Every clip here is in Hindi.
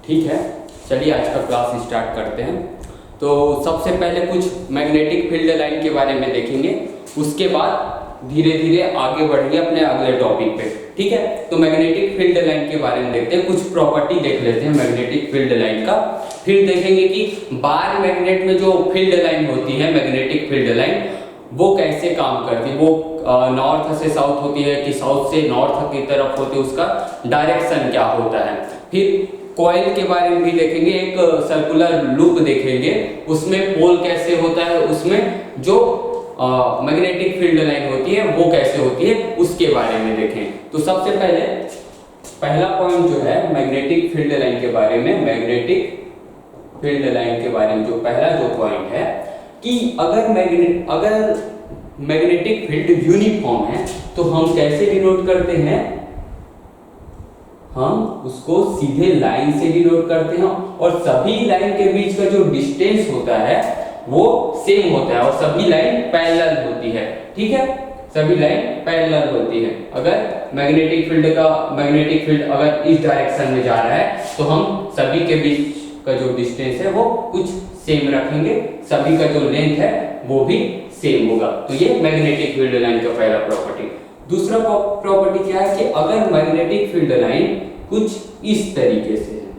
ठीक है, चलिए आज का क्लास स्टार्ट करते हैं। तो सबसे पहले कुछ मैग्नेटिक फील्ड लाइन के बारे में देखेंगे, उसके बाद धीरे धीरे आगे बढ़ेंगे अपने अगले टॉपिक पे। ठीक है, तो मैग्नेटिक फील्ड लाइन के बारे में देखते हैं, कुछ प्रॉपर्टी देख लेते हैं मैग्नेटिक फील्ड लाइन का। फिर देखेंगे कि बार मैग्नेट में जो फील्ड लाइन होती है, मैग्नेटिक फील्ड लाइन, वो कैसे काम करती है, वो नॉर्थ से साउथ होती है कि साउथ से नॉर्थ की तरफ होती है, उसका डायरेक्शन क्या होता है। फिर कॉइल के बारे में भी देखेंगे, एक सर्कुलर लूप देखेंगे, उसमें पोल कैसे होता है, उसमें जो मैग्नेटिक फील्ड लाइन होती है वो कैसे होती है, उसके बारे में देखें। तो सबसे पहले पहला पॉइंट जो है मैग्नेटिक फील्ड लाइन के बारे में, मैग्नेटिक फील्ड लाइन के बारे में जो पहला जो पॉइंट है कि अगर मैग्नेटिक फील्ड यूनिफॉर्म है तो हम कैसे डिनोट करते हैं, हम उसको सीधे लाइन से डिनोट करते हैं और सभी लाइन के बीच का जो डिस्टेंस होता है वो सेम होता है और सभी लाइन पैरेलल होती है। ठीक है, सभी लाइन पैरेलल होती है। अगर मैग्नेटिक फील्ड अगर इस डायरेक्शन में जा रहा है तो हम सभी के बीच का जो डिस्टेंस है वो कुछ सेम रखेंगे, सभी का जो लेंथ है वो भी सेम होगा। तो ये मैग्नेटिक फील्ड लाइन का पहला प्रॉपर्टी। दूसरा प्रॉपर्टी क्या है कि अगर मैग्नेटिक फील्ड लाइन कुछ इस तरीके से है,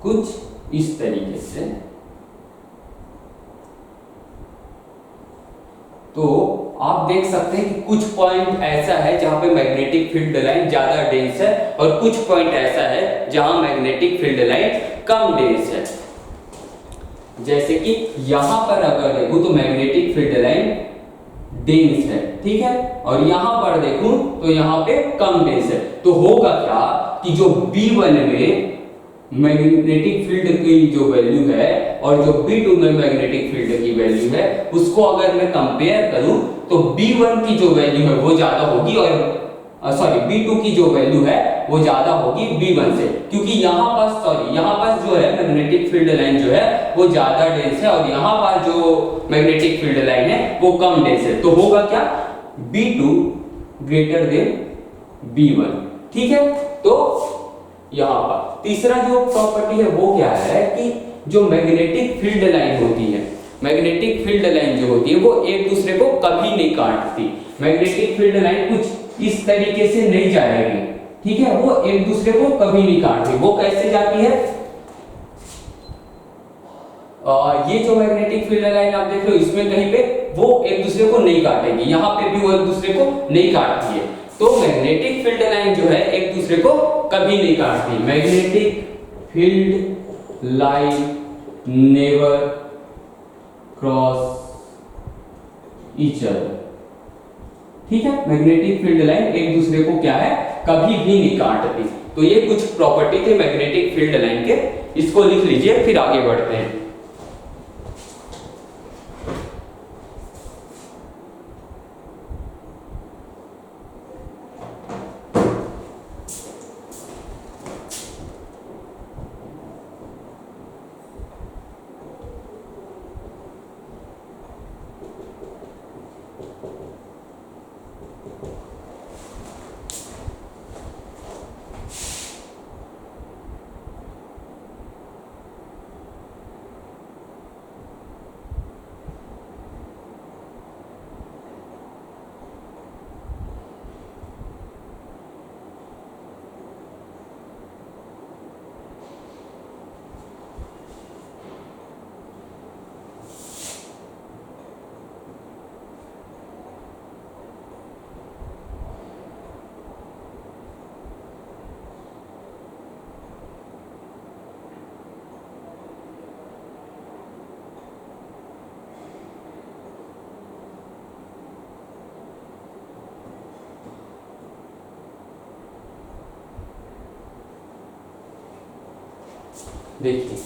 कुछ इस तरीके से, तो आप देख सकते हैं कि कुछ पॉइंट ऐसा है जहां पे मैग्नेटिक फील्ड लाइन ज्यादा डेंस है और कुछ पॉइंट ऐसा है जहां मैग्नेटिक फील्ड लाइन कम डेंस है। जैसे कि यहां पर अगर देखूं तो मैग्नेटिक फील्ड लाइन डेंस है, ठीक है, और यहां पर देखूं तो यहां पे कम डेंस है। तो होगा क्या कि जो B1 में मैग्नेटिक फील्ड की जो वैल्यू है और जो B2 में मैग्नेटिक फील्ड की वैल्यू है, उसको अगर मैं कंपेयर करूं तो B1 की जो वैल्यू है वो ज्यादा होगी और B2 की जो वैल्यू है वो ज्यादा होगी B1 से, क्योंकि यहाँ पास जो है मैग्नेटिक फील्ड लाइन जो है वो ज्यादा डेंस है और यहाँ पर जो मैग्नेटिक फील्ड लाइन है वो कम डेंस है। तो होगा क्या, B2 ग्रेटर देन B1। ठीक है, तो यहाँ पर तीसरा जो प्रॉपर्टी है वो क्या है कि जो मैग्नेटिक फील्ड लाइन होती है, मैग्नेटिक फील्ड लाइन जो होती है वो एक दूसरे को कभी नहीं काटती। मैग्नेटिक फील्ड लाइन कुछ इस तरीके से नहीं जाएगी, ठीक है, वो एक दूसरे को कभी नहीं काटती। वो कैसे जाती है, ये जो मैग्नेटिक फील्ड लाइन आप देख रहे हो इसमें कहीं पे वो एक दूसरे को नहीं काटेगी, यहाँ पे भी वो एक दूसरे को नहीं काटती है। तो मैग्नेटिक फील्ड लाइन जो है एक दूसरे को कभी नहीं काटती। Magnetic field line never cross each other. ठीक है, मैग्नेटिक फील्ड लाइन एक दूसरे को क्या है, कभी भी नहीं काटती। तो ये कुछ प्रॉपर्टी थे मैग्नेटिक फील्ड लाइन के, इसको लिख लीजिए, फिर आगे बढ़ते हैं। देखिए,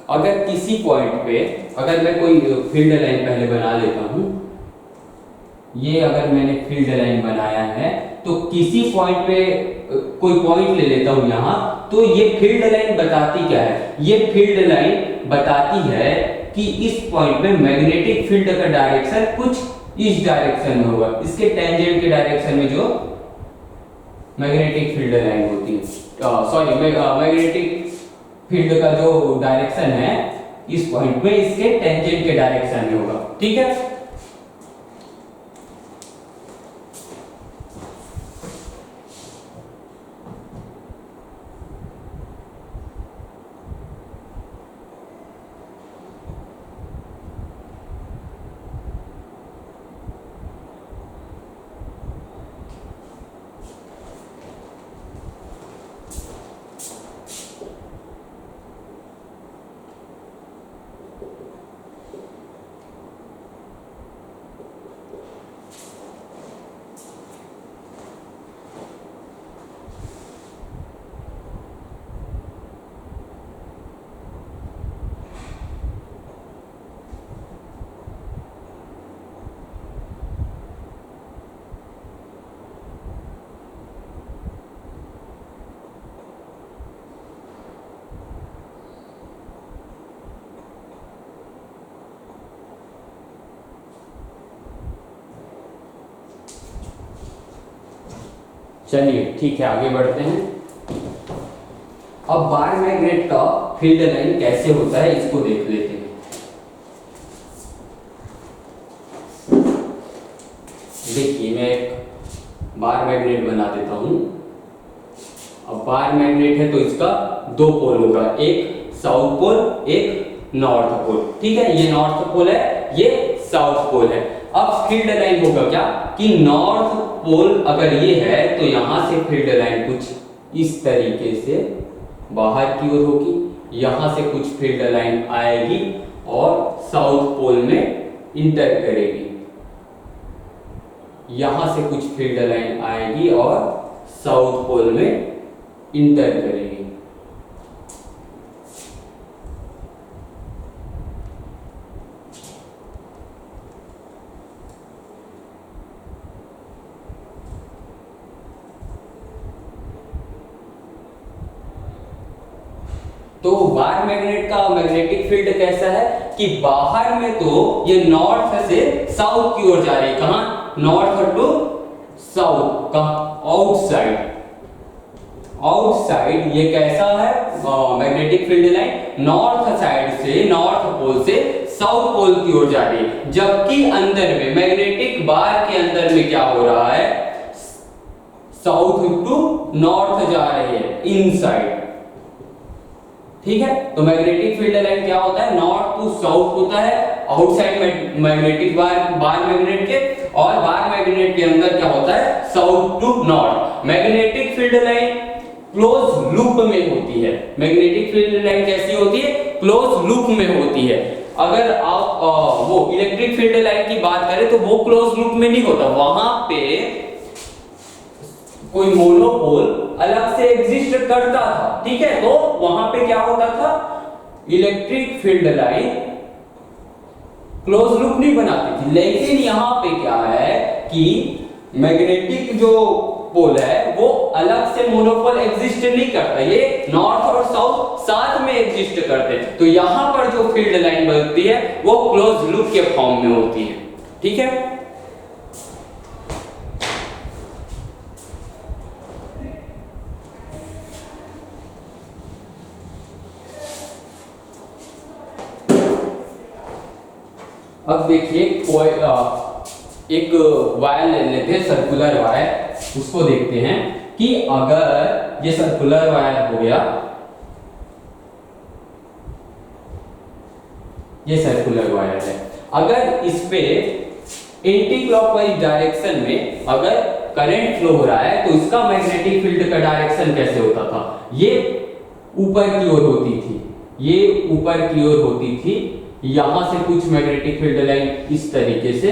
अगर किसी पॉइंट पे अगर मैं कोई फील्ड लाइन पहले बना लेता हूं, ये अगर मैंने फील्ड लाइन बनाया है तो किसी पॉइंट पे कोई पॉइंट ले लेता हूं यहां, तो ये फील्ड लाइन बताती क्या है, ये फील्ड लाइन बताती है कि इस पॉइंट पे मैग्नेटिक फील्ड का डायरेक्शन कुछ इस डायरेक्शन में होगा, इसके टेंजेंट के डायरेक्शन में जो मैग्नेटिक फील्ड लाइन होती है, सॉरी मैग्नेटिक फील्ड का जो डायरेक्शन है इस पॉइंट में इसके टेंजेंट के डायरेक्शन में होगा। ठीक है, चलिए ठीक है, आगे बढ़ते हैं। अब बार मैग्नेट का फील्ड लाइन कैसे होता है इसको देख लेते हैं। देखिए मैं एक बार मैग्नेट बना देता हूं। अब बार मैग्नेट है तो इसका दो पोल होगा, एक साउथ पोल एक नॉर्थ पोल। ठीक है, ये नॉर्थ पोल है, ये साउथ पोल है। अब फील्ड लाइन होगा क्या कि नॉर्थ पोल अगर ये है तो यहां से फील्ड लाइन कुछ इस तरीके से बाहर की ओर होगी, यहां से कुछ फील्ड लाइन आएगी और साउथ पोल में इंटर करेगी। यहां से कुछ फील्ड लाइन आएगी और साउथ पोल में इंटर करेगी। तो बार मैग्नेट का मैग्नेटिक फील्ड कैसा है कि बाहर में तो ये नॉर्थ से साउथ की ओर जा रही है। कहां? नॉर्थ टू साउथ का आउटसाइड। आउटसाइड ये कैसा है magnetic field line? North side से, नॉर्थ पोल से साउथ पोल की ओर जा रही है। जबकि अंदर में मैग्नेटिक बार के अंदर में क्या हो रहा है? साउथ टू नॉर्थ जा रही है, इनसाइड। ठीक है, तो मैग्नेटिक फील्ड लाइन क्या होता है? नॉर्थ टू साउथ होता है आउटसाइड मैग्नेटिक बार मैग्नेट के, और बार मैग्नेट के अंदर क्या होता है? South to north. Magnetic field line close loop में होती है। मैग्नेटिक फील्ड लाइन कैसी होती है? क्लोज लूप में होती है। अगर आप वो इलेक्ट्रिक फील्ड लाइन की बात करें तो वो क्लोज लूप में नहीं होता, वहां पे कोई मोनोपोल अलग से एग्जिस्ट करता था। ठीक है, तो वहां पे क्या होता था? Electric field line close loop नहीं बनाती थी। लेकिन यहां पे क्या है कि मैग्नेटिक जो पोल है वो अलग से मोनोपोल एग्जिस्ट नहीं करता, ये नॉर्थ और साउथ साथ में एग्जिस्ट करते हैं। तो यहां पर जो फील्ड लाइन बनती है वो क्लोज लूप के फॉर्म में होती है। ठीक है, अब देखिए एक वायर ले लेते हैं, सर्कुलर वायर, उसको देखते हैं कि अगर ये सर्कुलर वायर हो गया, ये सर्कुलर वायर है, अगर इस पे एंटी क्लॉकवाइज डायरेक्शन में अगर करंट फ्लो हो रहा है तो इसका मैग्नेटिक फील्ड का डायरेक्शन कैसे होता था? ये ऊपर की ओर होती थी, ये ऊपर की ओर होती थी। यहां से कुछ मैग्नेटिक फील्ड लाइन इस तरीके से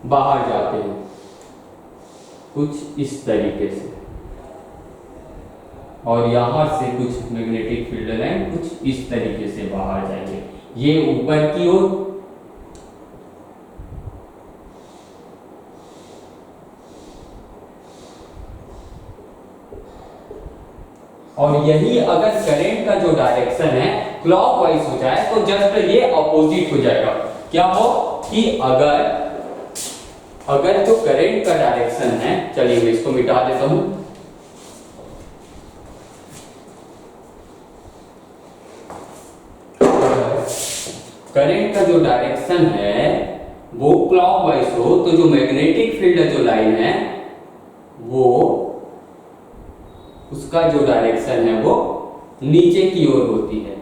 बाहर जाते हैं, कुछ इस तरीके से, और यहां से कुछ मैग्नेटिक फील्ड लाइन कुछ इस तरीके से बाहर जाएंगे, ये ऊपर की ओर, और यही अगर करंट का जो डायरेक्शन है क्लॉकवाइज हो जाए तो जस्ट ये अपोजिट हो जाएगा। क्या हो कि अगर जो करंट का डायरेक्शन है, चलिए मैं इसको मिटा देता हूं, करंट का जो डायरेक्शन है वो क्लॉकवाइज हो तो जो मैग्नेटिक फील्ड जो लाइन है वो उसका जो डायरेक्शन है वो नीचे की ओर होती है।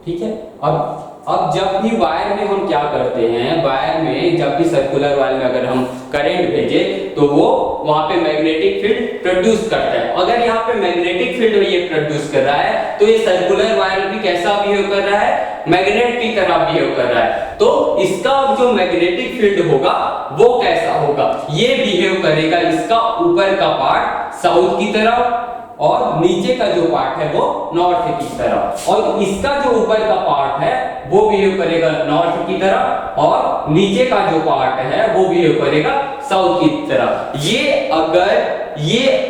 ठीक है। अब जब भी वायर में हम क्या करते हैं, वायर में जब भी सर्कुलर वायर में अगर हम करंट भेजें तो वो वहां पे मैग्नेटिक फील्ड प्रोड्यूस करता है। अगर यहाँ पे मैग्नेटिक फील्ड ये प्रोड्यूस कर रहा है तो ये सर्कुलर वायर भी कैसा बिहेव कर रहा है, मैग्नेट की तरह बिहेव कर रहा है। तो इसका जो मैग्नेटिक फील्ड होगा वो कैसा होगा, ये बिहेव करेगा इसका ऊपर का पार्ट साउथ की तरफ और नीचे का जो पार्ट है वो नॉर्थ की तरफ, और इसका जो ऊपर का पार्ट है वो बिहेव करेगा नॉर्थ की तरफ और नीचे का जो पार्ट है वो बिहेव करेगा साउथ की तरफ। ये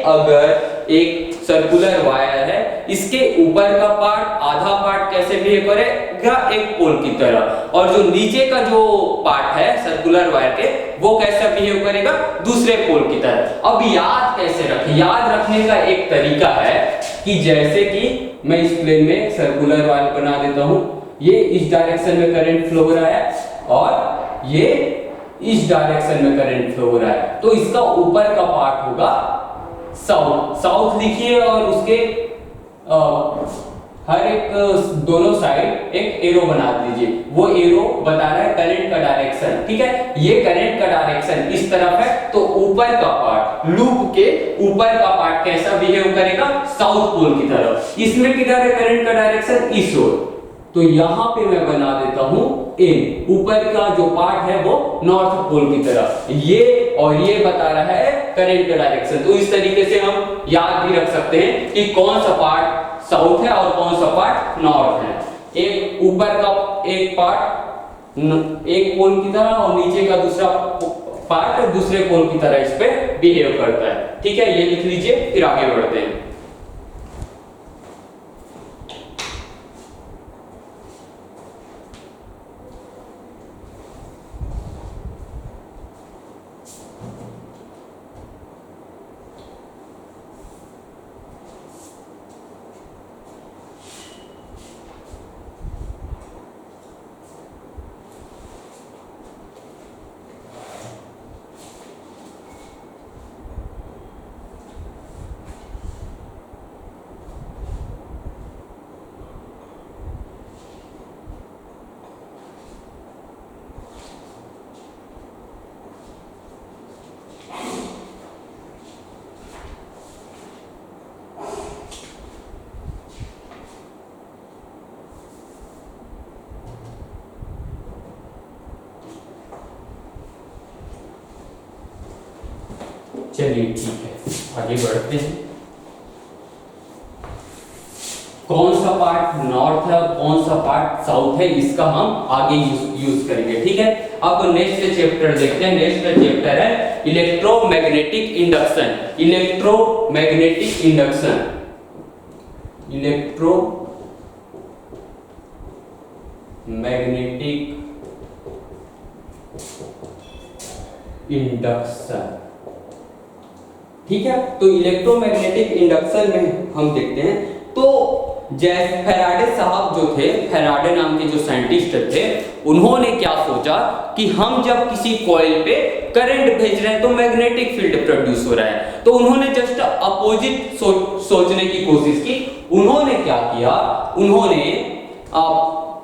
अगर एक सर्कुलर वायर है, इसके ऊपर का पार्ट आधा पार्ट कैसे बिहेव करेगा, एक पोल की तरह, और जो नीचे का जो पार्ट है सर्कुलर वायर के वो कैसे बिहेव करेगा, दूसरे पोल की तरह। अब याद कैसे रखें, याद रखने का एक तरीका है कि जैसे कि मैं इस प्लेन में सर्कुलर वायर बना देता हूं, ये इस डायरेक्शन में करंट फ्लो हो रहा है और ये इस डायरेक्शन में करंट फ्लो हो रहा है, तो इसका ऊपर का पार्ट होगा साउथ लिखिए और उसके हर एक दोनों साइड एक एरो बना दीजिए। वो एरो बता रहा है करंट का डायरेक्शन। ठीक है, ये करंट का डायरेक्शन इस तरफ है तो ऊपर का पार्ट, लूप के ऊपर का पार्ट कैसा बिहेव करेगा, साउथ पोल की तरफ। इसमें किधर है करंट का डायरेक्शन, इस ओर, तो यहां पे मैं बना देता हूं एन, ऊपर का जो पार्ट है वो नॉर्थ पोल की तरफ, ये और ये बता रहा है करंट का डायरेक्शन। तो इस तरीके से हम याद भी रख सकते हैं कि कौन सा पार्ट साउथ है और कौन सा पार्ट नॉर्थ है। एक ऊपर का एक पार्ट एक पोल की तरह और नीचे का दूसरा पार्ट दूसरे पोल की तरह इस पे बिहेव करता है। ठीक है, ये लिख लीजिए, फिर आगे बढ़ते हैं। चलिए ठीक है, आगे बढ़ते हैं। कौन सा पार्ट नॉर्थ है और कौन सा पार्ट साउथ है, इसका हम आगे यूज करेंगे। ठीक है, अब नेक्स्ट चैप्टर देखते हैं। नेक्स्ट चैप्टर है electromagnetic induction. Electromagnetic induction, electromagnetic induction. ठीक है, तो इलेक्ट्रोमैग्नेटिक इंडक्शन में हम देखते हैं, तो जैसे फैराडे साहब जो थे, फैराडे नाम के जो साइंटिस्ट थे, उन्होंने क्या सोचा कि हम जब किसी कॉइल पे करंट भेज रहे हैं तो मैग्नेटिक फील्ड प्रोड्यूस हो रहा है, तो उन्होंने जस्ट अपोजिट सोचने की कोशिश की। उन्होंने क्या किया, उन्होंने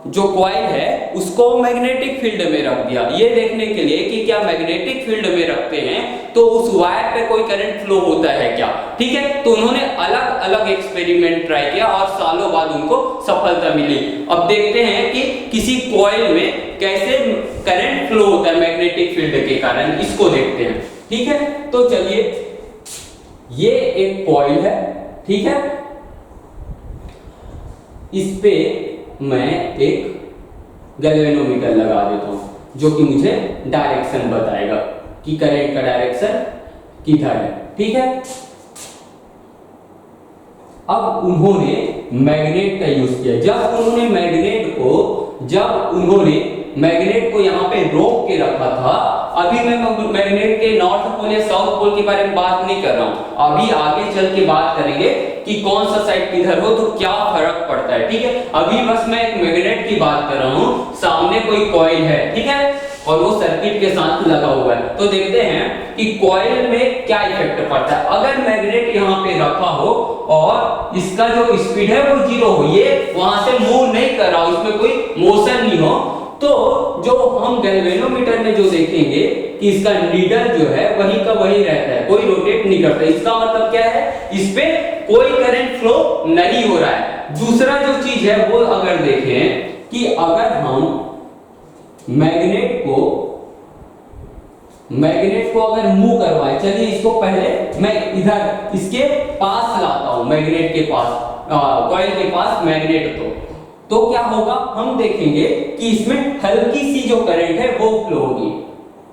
जो कॉइल है उसको मैग्नेटिक फील्ड में रख दिया, ये देखने के लिए कि क्या मैग्नेटिक फील्ड में रखते हैं तो उस वायर पे कोई करंट फ्लो होता है क्या। ठीक है, तो उन्होंने अलग अलग एक्सपेरिमेंट ट्राई किया और सालों बाद उनको सफलता मिली। अब देखते हैं कि किसी कॉइल में कैसे करंट फ्लो होता है मैग्नेटिक फील्ड के कारण, इसको देखते हैं। ठीक है, तो चलिए, ये एक कॉइल है। ठीक है, इस पे मैं एक गैल्वेनोमीटर लगा देता हूं जो कि मुझे डायरेक्शन बताएगा कि करंट का डायरेक्शन किधर है। ठीक है, अब उन्होंने मैग्नेट का यूज किया। जब उन्होंने मैग्नेट को यहाँ पे रोक के रखा था। अभी मैं मैग्नेट के नॉर्थ पोल या साउथ पोल के बारे में बात नहीं कर रहा हूँ, अभी आगे चल के बात करेंगे कि कौन सा साइड किधर हो तो क्या फर्क पड़ता है, ठीक है। अभी बस मैं एक मैग्नेट की बात कर रहा हूँ, सामने कोई कॉइल है, ठीक है, और वो सर्किट के साथ लगा हुआ है। तो देखते हैं कि कॉइल में क्या इफेक्ट पड़ता है। अगर मैग्नेट यहाँ पे रखा हो और इसका जो स्पीड है वो 0 हो, ये वहां से मूव नहीं कर रहा हो, इसमें कोई मोशन नहीं हो, तो जो हम गैल्वेनोमीटर में जो देखेंगे कि इसका नीडल जो है वही का वही रहता है, कोई रोटेट नहीं करता। इसका मतलब क्या है, इस पे कोई करंट फ्लो नहीं हो रहा है। दूसरा जो चीज है वो अगर देखें कि अगर हम मैग्नेट को अगर मूव करवाएं, चलिए इसको पहले मैं इधर इसके पास लाता हूं, मैग्नेट के पास, कॉइल के पास मैग्नेट तो क्या होगा, हम देखेंगे कि इसमें हल्की सी जो करंट है वो फ्लो होगी।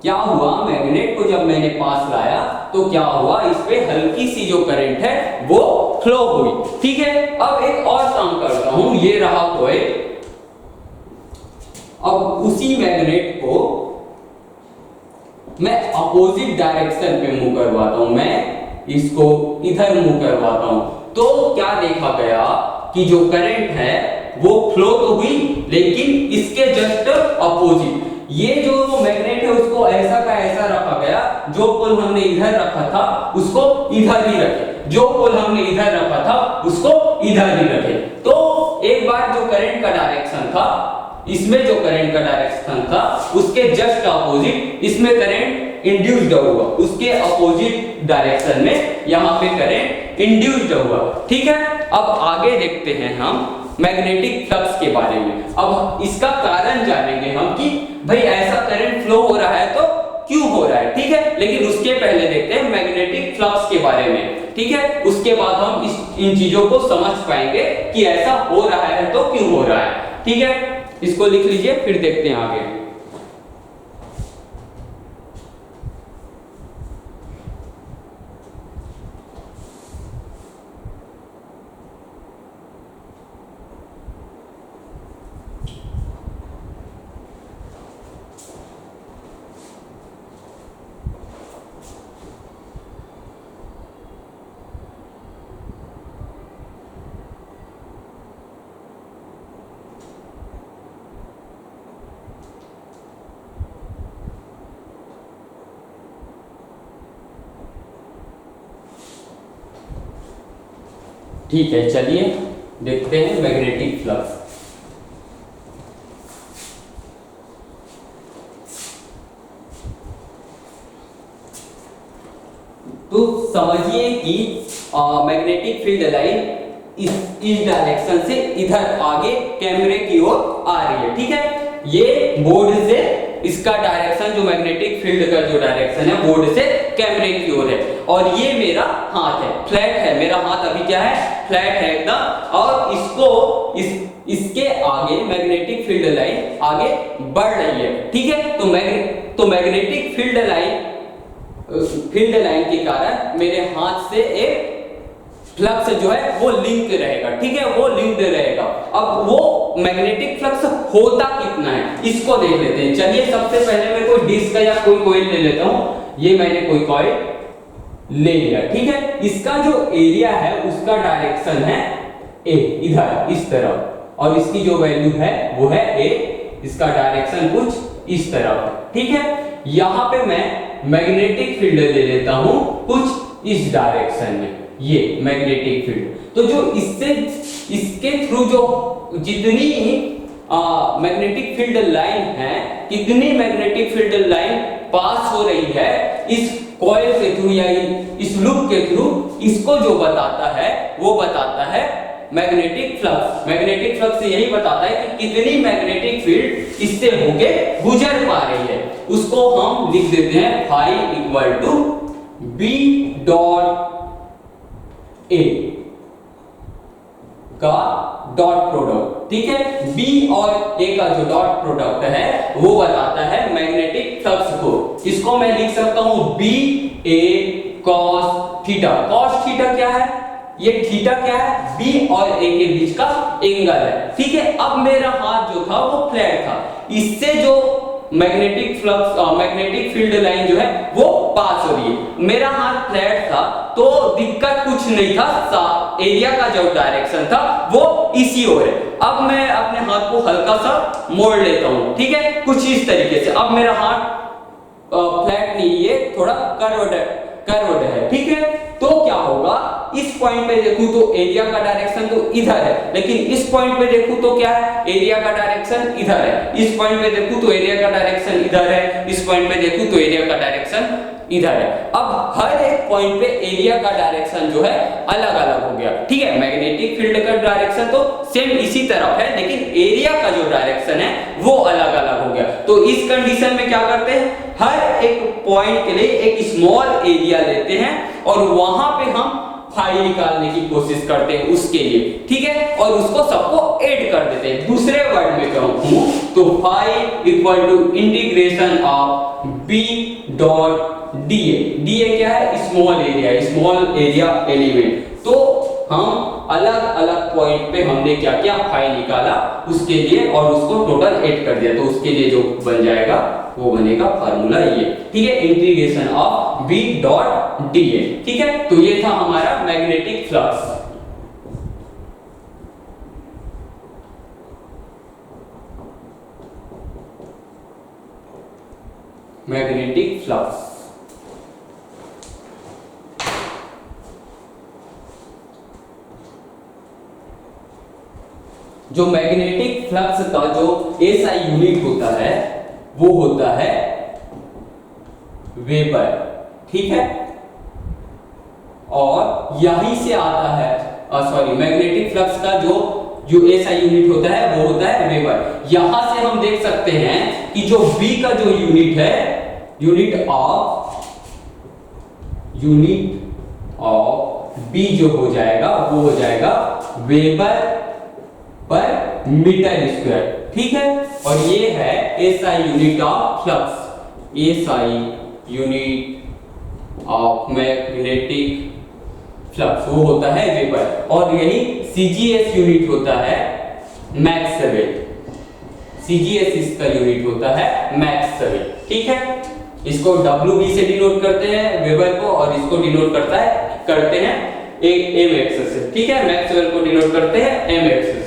क्या हुआ, मैग्नेट को जब मैंने पास लाया तो क्या हुआ, इस पे हल्की सी जो करंट है वो फ्लो हुई, ठीक है। अब एक और काम करता हूं, ये रहा कॉइल, अब उसी मैग्नेट को मैं अपोजिट डायरेक्शन पे मूव करवाता हूं, मैं इसको इधर मूव करवाता हूं, तो क्या देखा गया कि जो करंट है वो फ्लो तो हुई लेकिन इसके जस्ट अपोजिट। ये जो मैग्नेट है उसको ऐसा का ऐसा रखा गया, जो पोल हमने इधर रखा था उसको इधर ही रखे, जो पोल हमने इधर रखा था उसको इधर ही रखे। तो एक बार जो करंट का डायरेक्शन था, इसमें जो करंट का डायरेक्शन था उसके जस्ट अपोजिट इसमें करंट इंड्यूस्ड हुआ, उसके अपोजिट डायरेक्शन में यहाँ पे करंट इंड्यूस्ड हुआ, ठीक है। अब आगे देखते हैं हम मैग्नेटिक फ्लक्स के बारे में। अब इसका कारण जानेंगे हम कि भाई ऐसा करंट फ्लो हो रहा है तो क्यों हो रहा है, ठीक है। लेकिन उसके पहले देखते हैं मैग्नेटिक फ्लक्स के बारे में, ठीक है। उसके बाद हम इन चीजों को समझ पाएंगे कि ऐसा हो रहा है तो क्यों हो रहा है, ठीक है। इसको लिख लीजिए, फिर देखते हैं आगे। ठीक है, चलिए देखते हैं मैग्नेटिक फ्लक्स। तो समझिए कि मैग्नेटिक फील्ड लाइन इस डायरेक्शन से इधर आगे कैमरे की ओर आ रही है, ठीक है। ये बोर्ड से इसका डायरेक्शन, जो मैग्नेटिक फील्ड का जो डायरेक्शन है बोर्ड से कैमरे की ओर है, और ये मेरा हाथ है, फ्लैट है मेरा हाथ, अभी क्या है, फ्लैट है एकदम। और इसको इसके आगे मैग्नेटिक फील्ड लाइन आगे बढ़ रही है, ठीक है। तो मैग्नेटिक फील्ड लाइन के कारण मेरे हाथ से एक फ्लक्स जो है वो लिंक रहेगा, ठीक है, वो लिंक्ड रहेगा। अब वो मैग्नेटिक फ्लक्स होता कितना है इसको देख लेते हैं। चलिए सबसे पहले मैं कोई डिस्क या कोई कॉइल ले लेता हूं। ये मैंने कोई कॉइल ले लिया, ठीक है। इसका जो एरिया है उसका डायरेक्शन है ए, इधर इस तरफ, और इसकी जो वैल्यू है वो है ए, इसका डायरेक्शन कुछ इस तरफ, ठीक है। यहां पे मैं मैग्नेटिक फील्ड ले लेता हूं कुछ इस डायरेक्शन में, ये मैग्नेटिक फील्ड। तो जो इसके थ्रू जो जितनी मैग्नेटिक फील्ड लाइन है, कितनी मैग्नेटिक फील्ड लाइन पास हो रही है इस कॉइल के थ्रू या इस लूप के थ्रू, इसको जो बताता है वो बताता है मैग्नेटिक फ्लक्स। मैग्नेटिक फ्लक्स यही बताता है कि कितनी मैग्नेटिक फील्ड इससे होके गुजर पा रही है। उसको हम लिख देते हैं phi equal to B dot A का डॉट प्रोडक्ट, ठीक है। बी और ए का जो डॉट प्रोडक्ट है वो बताता है मैग्नेटिक फ्लक्स को। इसको मैं लिख सकता हूं बी ए कॉस थीटा। कॉस थीटा क्या है, ये थीटा क्या है, बी और ए के बीच का एंगल है। ठीक है, अब मेरा हाथ जो था वो फ्लैट था, इससे जो magnetic flux magnetic field line जो है वो पास हो रही है। मेरा हाथ फ्लैट था तो दिक्कत कुछ नहीं था, एरिया का जो डायरेक्शन था वो इसी ओर है। अब मैं अपने हाथ को हल्का सा मोड़ लेता हूं, ठीक है, कुछ इस तरीके से। अब मेरा हाथ फ्लैट नहीं, ये थोड़ा कर्व्ड है। ठीक है, तो क्या होगा, इस पॉइंट पे देखूं तो एरिया का डायरेक्शन तो इधर है, लेकिन इस पॉइंट पे देखूं तो क्या है, एरिया का डायरेक्शन इधर है। इस पॉइंट पे देखूं तो एरिया का डायरेक्शन इधर है, इस पॉइंट पे देखूं तो एरिया का डायरेक्शन इधर है। अब हर एक पॉइंट पे एरिया का डायरेक्शन जो है अलग अलग हो गया। ठीक है, मैग्नेटिक फील्ड का डायरेक्शन तो सेम इसी तरफ है, लेकिन एरिया का जो डायरेक्शन है वो अलग अलग हो गया। तो इस कंडीशन में क्या करते हैं, हर एक पॉइंट के लिए एक स्मॉल एरिया लेते हैं और वहां पे हम फाई निकालने की कोशिश करते हैं उसके लिए। ठीक है, और उसको सबको ऐड कर देते हैं। दूसरे वर्ड में कहूं तो phi equal to integration of B dot dA. DA क्या है, स्मॉल एरिया एलिमेंट। तो हम अलग अलग पॉइंट पे हमने क्या किया, फाई निकाला उसके लिए और उसको टोटल ऐड कर दिया। तो उसके लिए जो बन जाएगा वो बनेगा फार्मूला ये। ठीक है, integration of B dot dA. ठीक है, तो ये था हमारा मैग्नेटिक फ्लक्स। मैग्नेटिक फ्लक्स, जो मैग्नेटिक फ्लक्स का जो एसआई यूनिट होता है वो होता है वेबर। ठीक है, और यहीं से आता है मैग्नेटिक फ्लक्स का जो एसआई यूनिट होता है वो होता है वेबर। यहां से हम देख सकते हैं कि जो बी का जो यूनिट है, यूनिट ऑफ बी जो हो जाएगा वो हो जाएगा वेबर पर मीटर स्क्वायर। ठीक है, और ये है SI unit of flux, SI unit of magnetic flux वो होता है वेबर। और यही सीजीएस यूनिट होता है मैक्सवेल। सीजीएस इसका यूनिट होता है मैक्सवेल। ठीक है, इसको डब्ल्यू से डिनोट करते हैं वेबर को, और इसको डिनोट करते हैं एम एक्स से। ठीक है, मैक्सवेल को डिनोट करते हैं एम एक्स से।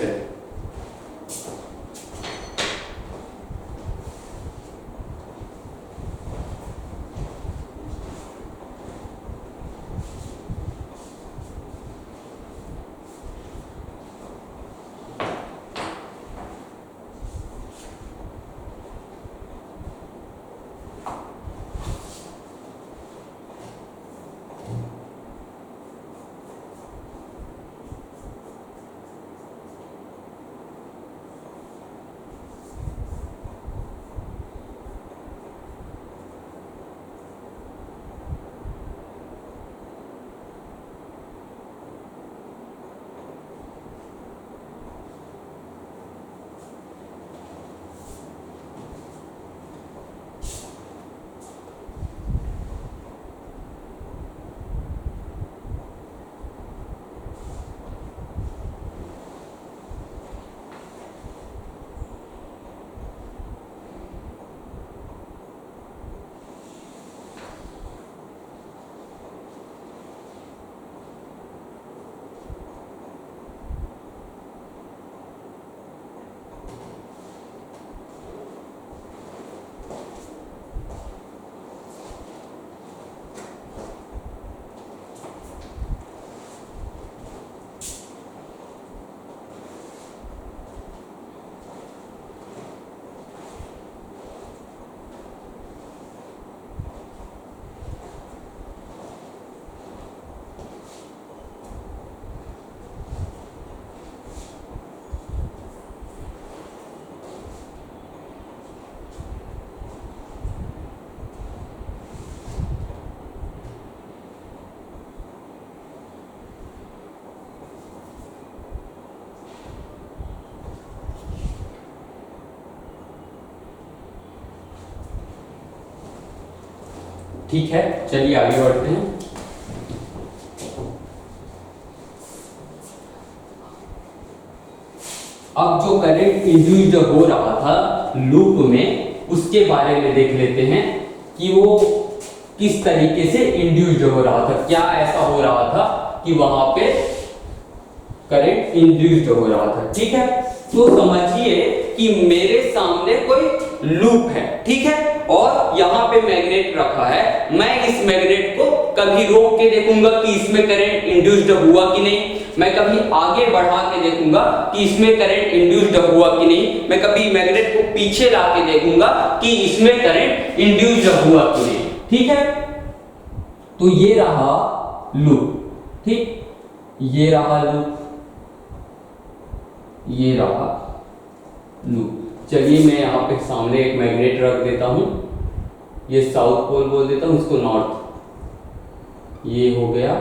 ठीक है, चलिए आगे बढ़ते हैं। अब जो करंट इंड्यूस्ड हो रहा था लूप में, उसके बारे में देख लेते हैं कि वो किस तरीके से इंड्यूस्ड हो रहा था, क्या ऐसा हो रहा था कि वहां पे करंट इंड्यूस्ड हो रहा था। ठीक है, तो समझिए कि मेरे सामने कोई लूप है, ठीक है, और यहाँ पे मैग्नेट रखा है। मैं इस मैग्नेट को कभी रोक के देखूंगा कि इसमें करंट इंड्यूस्ड हुआ कि नहीं, मैं कभी आगे बढ़ा के देखूंगा कि इसमें करंट इंड्यूस्ड हुआ कि नहीं, मैं कभी मैग्नेट को पीछे ला के देखूंगा कि इसमें करंट इंड्यूस्ड हुआ कि नहीं। ठीक है, तो ये रहा लूप, ठीक, ये रहा लूप, ये रहा लूप। चलिए मैं यहाँ पे सामने एक मैग्नेट रख देता हूं, ये साउथ पोल बोल देता हूं, इसको नॉर्थ, ये हो गया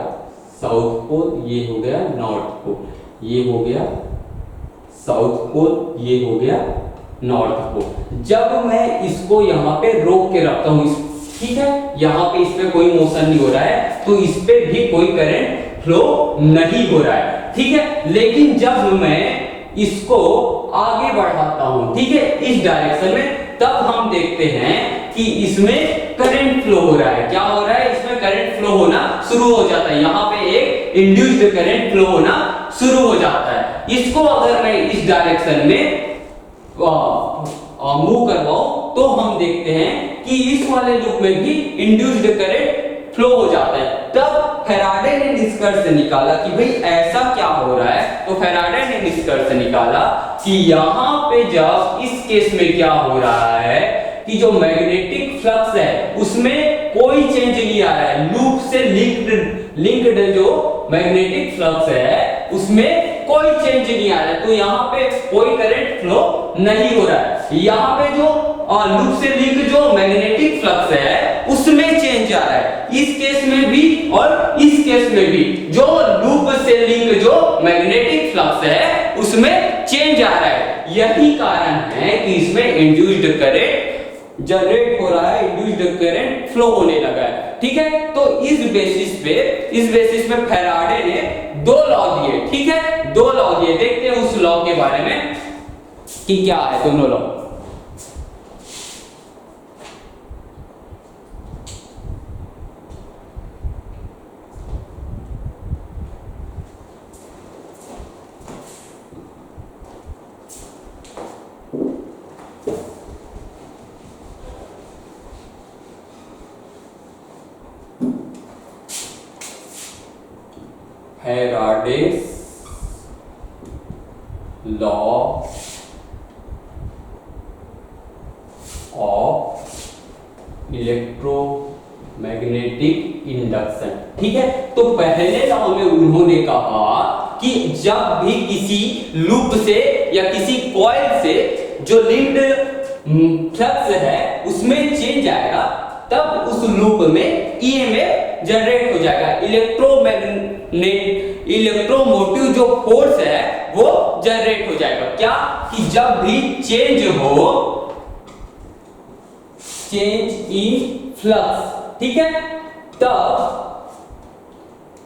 साउथ पोल, ये हो गया नॉर्थ पोल, ये हो गया साउथ पोल, ये हो गया नॉर्थ पोल। जब मैं इसको यहाँ पे रोक के रखता हूँ, ठीक है, यहाँ पे इस पे कोई मोशन नहीं हो रहा है, तो इस पे भी कोई करंट फ्लो नहीं हो रहा है, ठीक है। लेकिन जब मैं इसको आगे बढ़ाता हूं, ठीक है, इस डायरेक्शन में, तब हम देखते हैं कि इसमें करंट फ्लो हो रहा है। क्या हो रहा है, इसमें करंट फ्लो होना शुरू हो जाता है, यहाँ पे एक इंड्यूस्ड करंट फ्लो होना शुरू हो जाता है। इसको अगर मैं इस डायरेक्शन में मूव करवाऊं तो हम देखते हैं कि इस वाले लूप में भी इंड्यूस्ड करंट फ्लो हो जाता है। तब फैराडे ने निष्कर्ष निकाला कि भाई ऐसा क्या हो रहा है, तो फैराडे ने निष्कर्ष निकाला कि यहाँ पे जब इस केस में क्या हो रहा है कि जो मैग्नेटिक फ्लक्स है उसमें कोई चेंज नहीं आ रहा है, लूप से लिंक्ड जो मैग्नेटिक फ्लक्स है उसमें कोई चेंज नहीं आ रहा है, तो यहाँ पे कोई करंट फ्लो नहीं हो रहा है। यहाँ पे जो लूप से लिंक जो मैग्नेटिक फ्लक्स है उसमें चेंज आ रहा है, इस केस में भी और इस केस में भी जो लूप से लिंक जो मैग्नेटिक फ्लक्स है उसमें चेंज आ रहा है। यही कारण है कि इसमें इंड्यूस्ड करंट जनरेट हो रहा है, इंड्यूस्ड करंट फ्लो होने लगा है, ठीक है। तो इस बेसिस पे फैराडे ने दो लॉ दिए, ठीक है, दो लॉ दिए। देखते हैं उस लॉ के बारे में कि क्या है दोनों law. Faraday's law of electromagnetic induction, ठीक है। तो पहले लॉ में उन्होंने कहा कि जब भी किसी लूप से या किसी कॉइल से जो लिंक्ड फ्लक्स है उसमें चेंज आएगा, तब उस लूप में ईएमएफ जनरेट हो जाएगा, इलेक्ट्रोमोटिव जो फोर्स है वो जनरेट हो जाएगा। क्या कि जब भी चेंज इन फ्लक्स, ठीक है, तब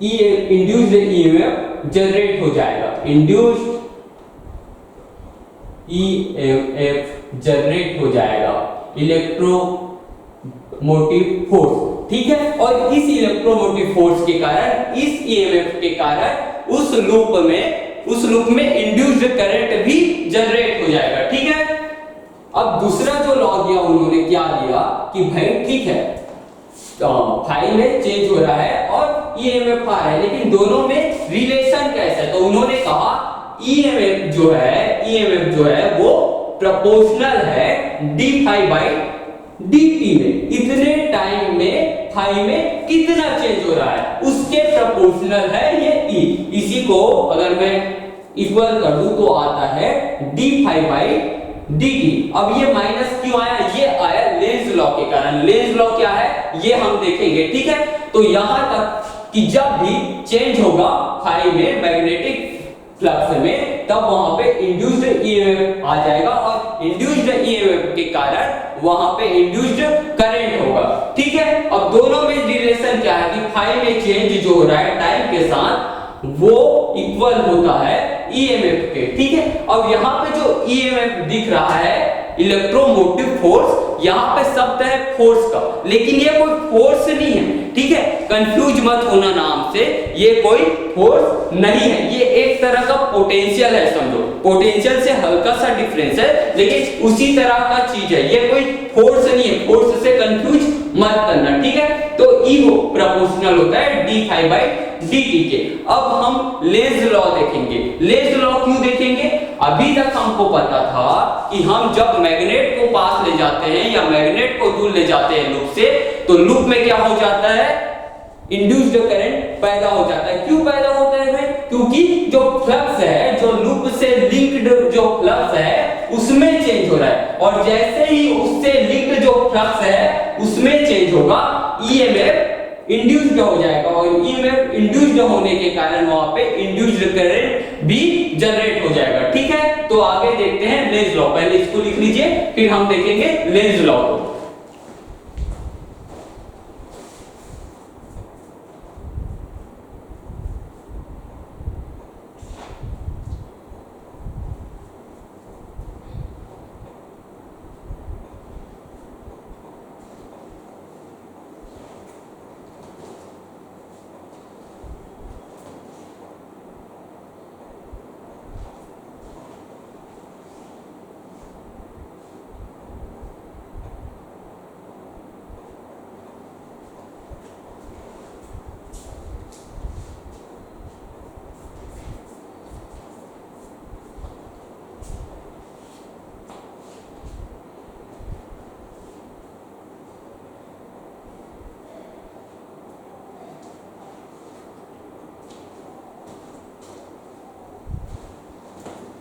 इंड्यूस्ड ईएमएफ जनरेट हो जाएगा, इंड्यूस्ड ईएमएफ जनरेट हो जाएगा, इलेक्ट्रोमोटिव फोर्स, ठीक है। और इस इलेक्ट्रोमोटिव फोर्स के कारण, इस ईएमएफ के कारण उस लूप में इंड्यूस्ड करंट भी जनरेट हो जाएगा, ठीक है। अब दूसरा जो लॉ दिया उन्होंने, क्या दिया कि भाई ठीक है, फाइल में चेंज हो रहा है और ईएमएफ आ रहा है, लेकिन दोनों में रिलेशन कैसा है, तो उन्होंने कहा ईएमएफ जो है वो प्रोपोर्शनल है डी फाई बाई dt में, इतने टाइम में फाई में कितना चेंज हो रहा है उसके प्रोपोर्शनल है ये e। इसी को अगर मैं इक्वल कर दूं तो आता है d फाई बाई dt। अब ये माइनस क्यों आया, ये आया लेंज लॉ के कारण। लेंज लॉ क्या है ये हम देखेंगे, ठीक है। तो यहां तक कि जब भी चेंज होगा फाई में मैग्नेटिक फ्लक्स में, तब वहां पे इंड्यूस्ड ईएमएफ आ जाएगा और इंड्यूस्ड ईएमएफ के कारण वहां पे इंड्यूस्ड करंट होगा, ठीक है। अब दोनों में रिलेशन क्या है कि फाई में चेंज जो हो रहा है टाइम के साथ वो इक्वल होता है ईएमएफ के, ठीक है। अब यहाँ पे जो ईएमएफ दिख रहा है इलेक्ट्रोमोटिव फोर्स, यहाँ पे शब्द है फोर्स का, लेकिन ये कोई फोर्स नहीं है, ठीक है, कंफ्यूज मत होना नाम से, ये कोई फोर्स नहीं है, ये एक तरह का पोटेंशियल है, समझो पोटेंशियल से हल्का सा डिफरेंस है, लेकिन उसी तरह का चीज है, ये कोई फोर्स नहीं है, फोर्स से कंफ्यूज मत करना, ठीक है। तो E हो प्रोपोर्शनल होता है d phi by dt के। अब हम लेंज लॉ देखेंगे। लेंज लॉ क्यों देखेंगे? अभी तक हमको पता था कि हम जब मैग्नेट को पास ले जाते हैं या मैग्नेट को दूर ले जाते हैं लूप से, तो लूप में क्या हो जाता है, इंड्यूस्ड करंट पैदा हो जाता है। क्यों पैदा होता है भाई? क्योंकि जो फ्लक्स है, जो लूप से लिंक्ड जो फ्लक्स है उसमें चेंज हो रहा है, और जैसे ही उससे लिंक्ड जो फ्लक्स है उसमें चेंज होगा, ईएमएफ इंड्यूस्ड हो जाएगा, और ईएमएफ इंड्यूस्ड होने के कारण वहां पे इंड्यूस्ड करंट भी जनरेट हो जाएगा, ठीक है। तो आगे देखते हैं लेंज लॉ, पहले इसको लिख लीजिए, फिर हम देखेंगे लेंज लॉ को।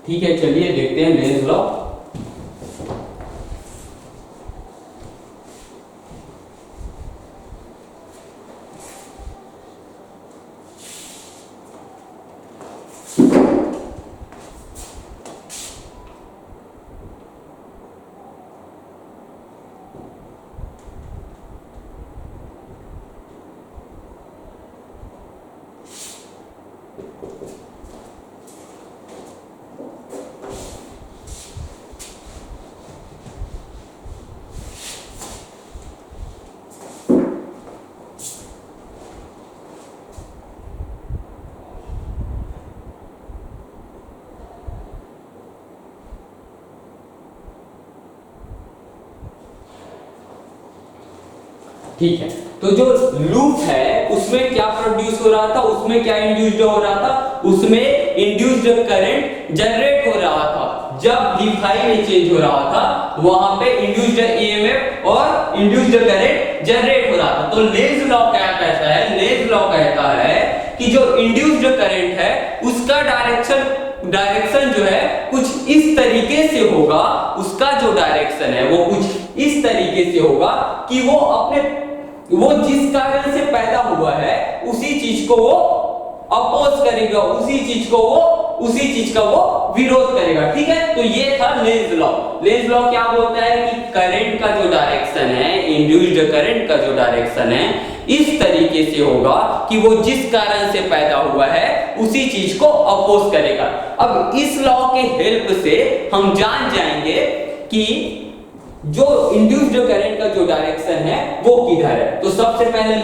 ठीक है, चलिए देखते हैं लेंज लॉ। ठीक है, तो जो लूप है उसमें क्या प्रोड्यूस हो रहा था, उसमें क्या इंड्यूस्ड हो रहा था, उसमें इंड्यूस्ड करंट जनरेट हो रहा था। जब d में चेंज हो रहा था वहां पे इंड्यूस्ड ईएमएफ और इंड्यूस्ड करंट जनरेट हो रहा था। तो लेंज लॉ क्या कहता है? लेंज लॉ कहता है कि जो इंड्यूस्ड करंट है उसका डायरेक्शन जो है कुछ इस तरीके से होगा, उसका जो डायरेक्शन है वो कुछ इस तरीके से होगा कि वो जिस कारण से पैदा हुआ है उसी चीज को वो अपोज करेगा, उसी चीज का वो विरोध करेगा, ठीक है। तो ये था लेंज लॉ। लेंज लॉ क्या बोलता है कि करंट का जो डायरेक्शन है, इंड्यूस्ड करंट का जो डायरेक्शन है इस तरीके से होगा कि वो जिस कारण से पैदा हुआ है उसी चीज को अपोज करेगा। अब इस लॉ के हेल्प से हम जान जाएंगे कि जो इंड्यूस्ड करंट का जो डायरेक्शन है वो किधर है। तो सबसे पहले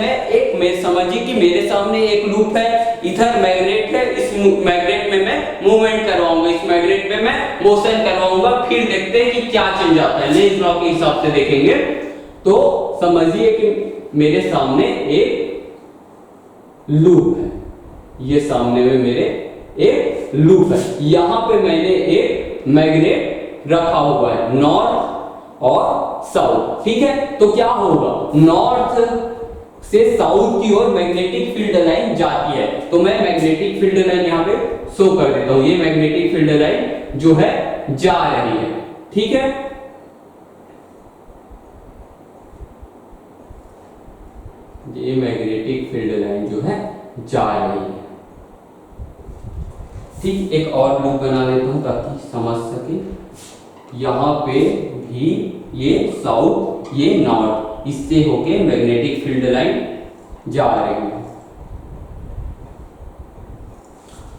मैं समझिए कि मेरे सामने एक लूप है, इधर मैग्नेट है, इस मैग्नेट में मैं मूवमेंट करवाऊंगा, इस मैग्नेट में मैं मोशन करवाऊंगा, फिर देखते हैं कि क्या चेंज आता है। लेंज लॉ के हिसाब से देखेंगे तो समझिए कि मेरे सामने एक लूप है, ये सामने में मेरे एक लूप है, यहां पे मैंने एक मैग्नेट रखा हुआ है नॉर्थ और साउथ, ठीक है। तो क्या होगा, नॉर्थ से साउथ की ओर मैग्नेटिक फील्ड लाइन जाती है, तो मैं मैग्नेटिक फील्ड लाइन यहां पे शो कर देता हूं, ये मैग्नेटिक फील्ड लाइन जो है जा रही है, ठीक है। ये मैग्नेटिक फील्ड लाइन जो है जा रही है, ठीक। एक और लूप बना देता हूं ताकि समझ सके, यहां पे भी ये साउथ ये नॉर्थ, इससे होके मैग्नेटिक फील्ड लाइन जा रही है।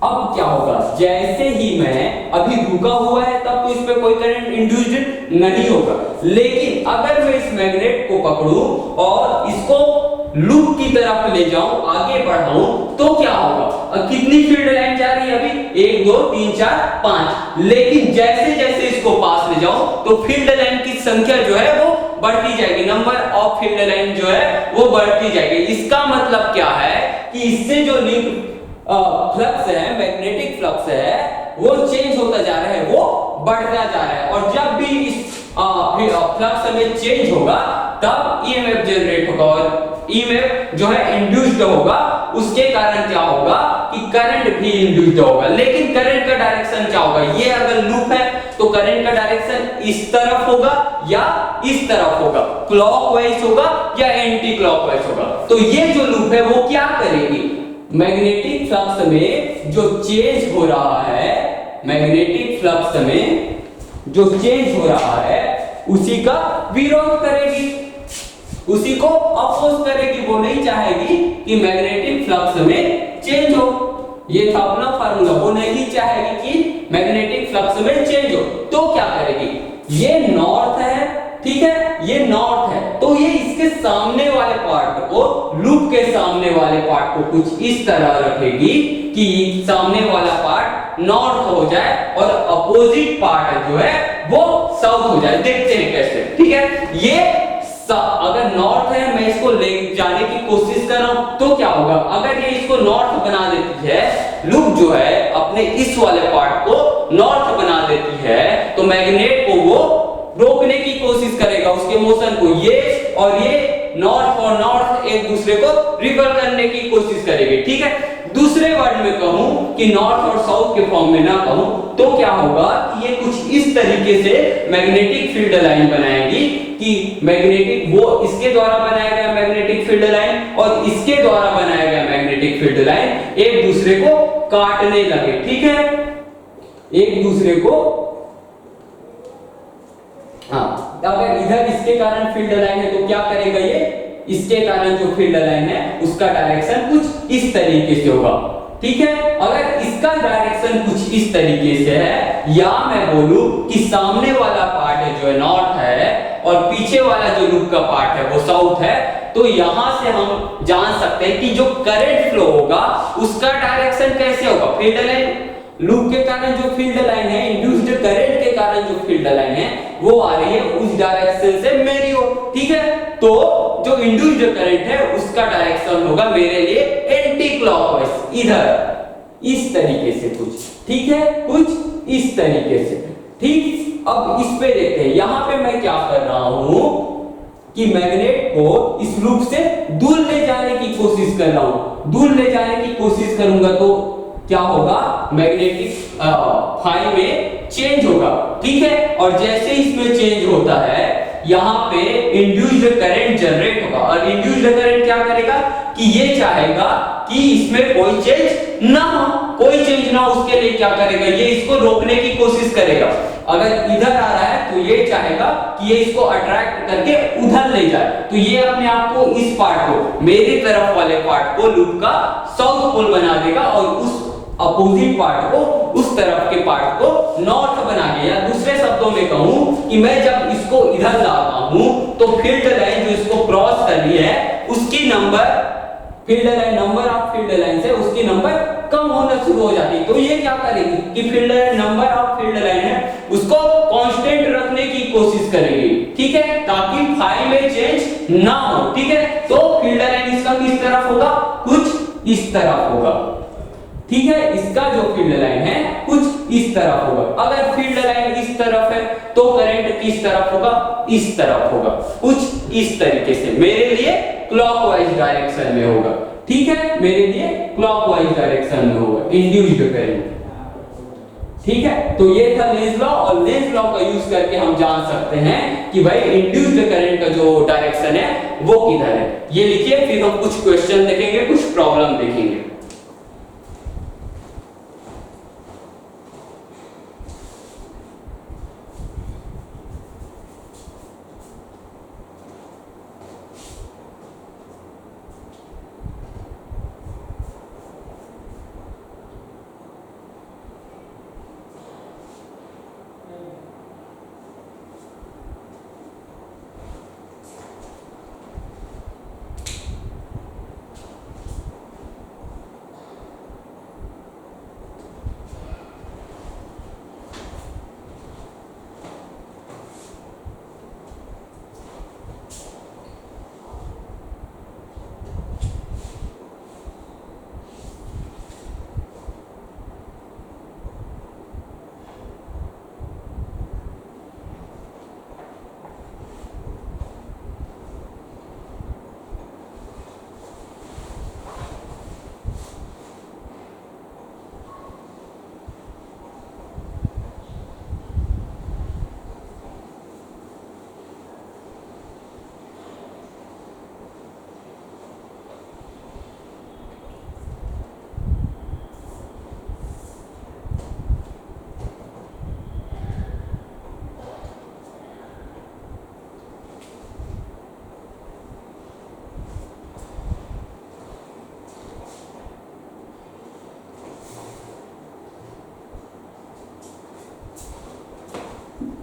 अब क्या होगा, जैसे ही मैं अभी रुका हुआ है तब तो इस पे कोई करंट इंड्यूस्ड नहीं होगा, लेकिन अगर मैं इस मैग्नेट को पकड़ूं और इसको लूप की तरफ ले जाऊं, आगे बढ़ाऊं, तो क्या होगा, कितनी फील्ड लाइन जा रही है अभी, 1 2 3 4 5, लेकिन जैसे जैसे इसको पास ले जाऊं तो फील्ड लाइन की संख्या जो है वो बढ़ती जाएगी, नंबर ऑफ फील्ड लाइन जो है वो बढ़ती जाएगी। इसका मतलब क्या है कि इससे जो लिंक फ्लक्स है, मैग्नेटिक फ्लक्स है, वो चेंज होता जा रहा है, वो बढ़ता जा रहा है, और जब भी इस फ्लक्स में चेंज होगा तब ईएमएफ जनरेट होगा, और ईएमएफ जो है इंड्यूस्ड होगा, उसके कारण क्या होगा कि करंट भी इंड्यूस्ड होगा। लेकिन करंट का डायरेक्शन क्या होगा, ये अगर लूप है तो करंट का डायरेक्शन इस तरफ होगा या इस तरफ होगा, क्लॉकवाइज होगा या एंटी क्लॉकवाइज होगा। तो ये जो लूप है वो क्या करेगी, मैग्नेटिक फ्लक्स में जो चेंज हो रहा है, मैग्नेटिक फ्लक्स में जो चेंज हो रहा है उसी का विरोध करेगी, उसी को अपोज करेगी। वो नहीं चाहेगी कि मैग्नेटिक फ्लक्स में चेंज हो, ये था अपना फार्मूला, वो नहीं चाहेगी कि मैग्नेटिक फ्लक्स में चेंज हो। तो क्या करेगी, ये नॉर्थ है, ठीक है, ये नॉर्थ है, तो ये इसके सामने वाले पार्ट को, लूप के सामने वाले पार्ट को कुछ इस तरह रखेगी कि सामने वाला पार्ट नॉर्थ हो जाए और अपोजिट पार्ट जो है वो साउथ हो जाए। देखते हैं कैसे, ठीक है। ये अगर नॉर्थ है, मैं इसको ले जाने की कोशिश कर रहा हूं तो क्या होगा, अगर ये इसको नॉर्थ बना देती है, लूप जो है अपने इस वाले पार्ट को नॉर्थ बना देती है, तो मैग्नेट को वो रोकने की कोशिश करेगा, उसके मोशन को, ये और ये नॉर्थ और नॉर्थ एक दूसरे को रिपल करने की कोशिश करेंगे, ठीक है। दूसरे वर्ड में कहूं कि नॉर्थ और साउथ के फॉर्म में ना कहूं तो क्या होगा कि ये कुछ इस तरीके से मैग्नेटिक फील्ड लाइन बनाएगी कि मैग्नेटिक, वो इसके द्वारा बनाया गया मैग्नेटिक फील्ड लाइन और इसके द्वारा बनाया गया मैग्नेटिक फील्ड लाइन एक दूसरे को काटने लगे, ठीक है, एक दूसरे को। हाँ, अगर इधर इसके कारण फील्ड लाइन है तो क्या करेगा ये, इसके कारण जो फील्ड लाइन है उसका डायरेक्शन कुछ इस तरीके से होगा, ठीक है। अगर इसका डायरेक्शन कुछ इस तरीके से है, या मैं बोलूं कि सामने वाला पार्ट है जो है नॉर्थ है और पीछे वाला जो लूप का पार्ट है वो साउथ है, तो यहां से हम जान सकते हैं कि जो करंट फ्लो होगा उसका डायरेक्शन कैसे होगा, फील्ड लाइन, लूप के कारण जो फील्ड लाइन है, इंड्यूस्ड करंट के कारण जो फील्ड लाइन है वो आ रही है उस डायरेक्शन से मेरी हो, ठीक है। तो जो इंड्यूस्ड करंट है उसका डायरेक्शन होगा मेरे लिए एंटी क्लॉकवाइज, इधर इस तरीके से कुछ, ठीक है, कुछ इस तरीके से, ठीक। अब इस पे देखते हैं, यहां पे मैं क्या कर रहा हूं कि मैग्नेट को इस लूप से दूर ले जाने की कोशिश कर रहा हूं, दूर ले जाने की कोशिश करूंगा तो क्या होगा, मैग्नेटिक फाई में चेंज होगा, ठीक है। और जैसे इसमें चेंज होता है यहां पे इंड्यूस्ड करंट जनरेट होगा, और इंड्यूस्ड करंट क्या करेगा कि ये चाहेगा कि इसमें कोई चेंज ना हो, कोई चेंज ना हो, उसके लिए क्या करेगा, ये इसको रोकने की कोशिश करेगा। अगर इधर आ रहा है तो ये चाहेगा कि ये इसको अट्रैक्ट करके उधर ले जाए, तो ये अपने आप को, इस पार्ट को, मेरी तरफ वाले पार्ट को लूप का साउथ पोल बना देगा और उस अपोजिट पार्ट को, उस तरफ के पार्ट को नॉर्थ बना दिया। या दूसरे शब्दों में कहूं कि मैं जब इसको इधर लाता हूं तो फील्ड लाइन जो इसको क्रॉस कर रही है उसकी number, field line, number of field line से उसकी नंबर कम होना शुरू हो जाती है। तो ये क्या करेगी कि field line, number of field line है उसको कांस्टेंट रखने की कोशिश करेगी, ठीक है, ताकि फाई में चेंज ना हो, ठीक है। तो फील्ड लाइन इसका किस तरफ होगा, कुछ इस तरफ होगा, ठीक है। इसका जो फील्ड लाइन है कुछ इस तरफ होगा। अगर फील्ड लाइन इस तरफ है तो करंट किस तरफ होगा, इस तरफ होगा, कुछ इस तरीके से, मेरे लिए क्लॉकवाइज डायरेक्शन में होगा, ठीक है, मेरे लिए क्लॉकवाइज डायरेक्शन में होगा इंड्यूस्ड करंट, ठीक है। तो ये था लेंज लॉ, और लेंज लॉ का यूज करके हम जान सकते हैं कि भाई इंड्यूस्ड करंट का जो डायरेक्शन है वो किधर है। ये लिखिए, फिर हम कुछ क्वेश्चन देखेंगे, कुछ प्रॉब्लम देखेंगे।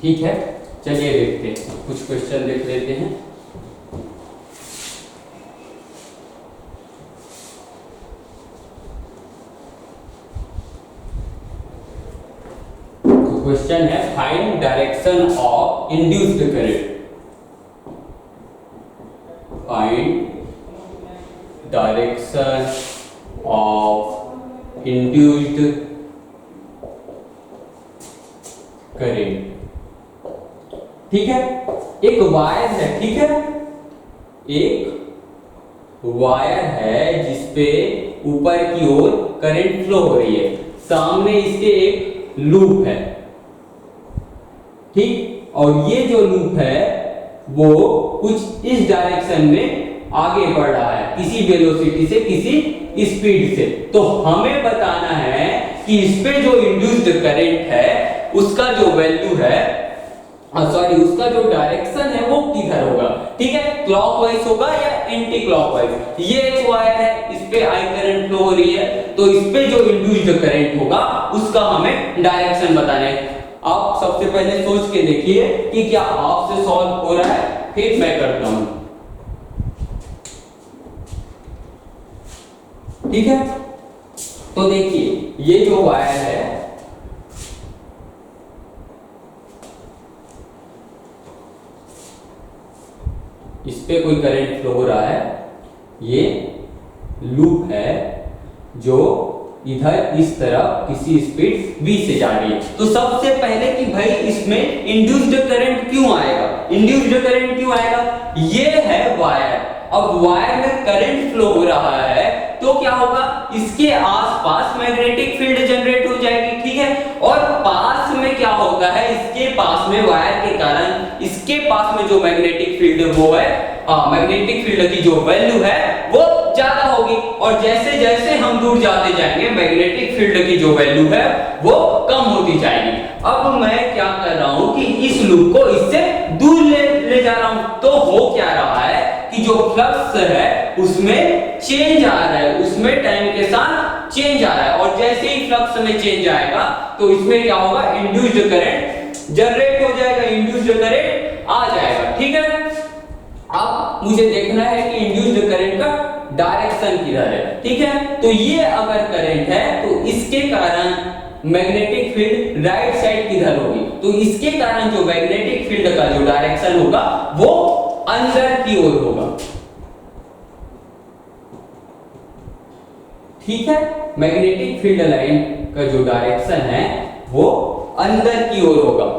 ठीक है, चलिए देखते हैं, कुछ क्वेश्चन देख लेते हैं। तो क्वेश्चन है find direction of induced current. Find direction of induced current. ठीक है, एक वायर है, ठीक है, एक वायर है जिसपे ऊपर की ओर करंट फ्लो हो रही है, सामने इसके एक लूप है, ठीक, और ये जो लूप है वो कुछ इस डायरेक्शन में आगे बढ़ रहा है, किसी वेलोसिटी से, किसी स्पीड से। तो हमें बताना है कि इस पे जो इंड्यूस्ड करंट है उसका जो वैल्यू है, उसका जो डायरेक्शन है वो किधर होगा, ठीक है, क्लॉकवाइज होगा या एंटी क्लॉकवाइज। ये एक वायर है, इस पे आई करंट फ्लो हो रही है, तो इस पे जो इंड्यूस्ड करंट होगा उसका हमें डायरेक्शन बताना है। आप सबसे पहले सोच के देखिए कि क्या आपसे सॉल्व हो रहा है, फिर मैं करता हूं, ठीक है। तो देखिए ये जो वायर है, इस पे कोई करंट फ्लो हो रहा है, ये लूप है जो इधर इस तरफ किसी स्पीड v से जा रही है। तो सबसे पहले कि भाई इसमें इंड्यूस्ड करंट क्यों आएगा, इंड्यूस्ड करंट क्यों आएगा, ये है वायर। अब वायर में करंट फ्लो हो रहा है तो क्या होगा, इसके आसपास मैग्नेटिक फील्ड जनरेट हो जाएगी, ठीक है। और पास में क्या होता है, इसके पास में वायर के कारण इसके पास में जो मैग्नेटिक फील्ड वो है, मैग्नेटिक फील्ड की जो वैल्यू है वो ज्यादा होगी, और जैसे जैसे हम दूर जाते जाएंगे मैग्नेटिक फील्ड की जो वैल्यू है वो कम होती जाएगी। अब मैं क्या कर रहा हूं कि इस लूप को इससे दूर ले जा रहा हूं। तो हो क्या रहा है कि जो फ्लक्स है उसमें चेंज आ रहा है, उसमें टाइम के साथ चेंज आ रहा है, और जैसे ही फ्लक्स में चेंज आएगा तो इसमें क्या होगा, इंड्यूस्ड करंट जनरेट हो जाएगा, इंड्यूस्ड करंट आ जाएगा, ठीक है। अब मुझे देखना है कि इंड्यूस्ड करंट का डायरेक्शन किधर है, ठीक है। तो ये अगर करंट है तो इसके कारण मैग्नेटिक फील्ड राइट साइड किधर होगी, तो इसके कारण जो मैग्नेटिक फील्ड का जो डायरेक्शन होगा वो अंदर की ओर होगा, ठीक है। मैग्नेटिक फील्ड लाइन का जो डायरेक्शन है वो अंदर की ओर होगा।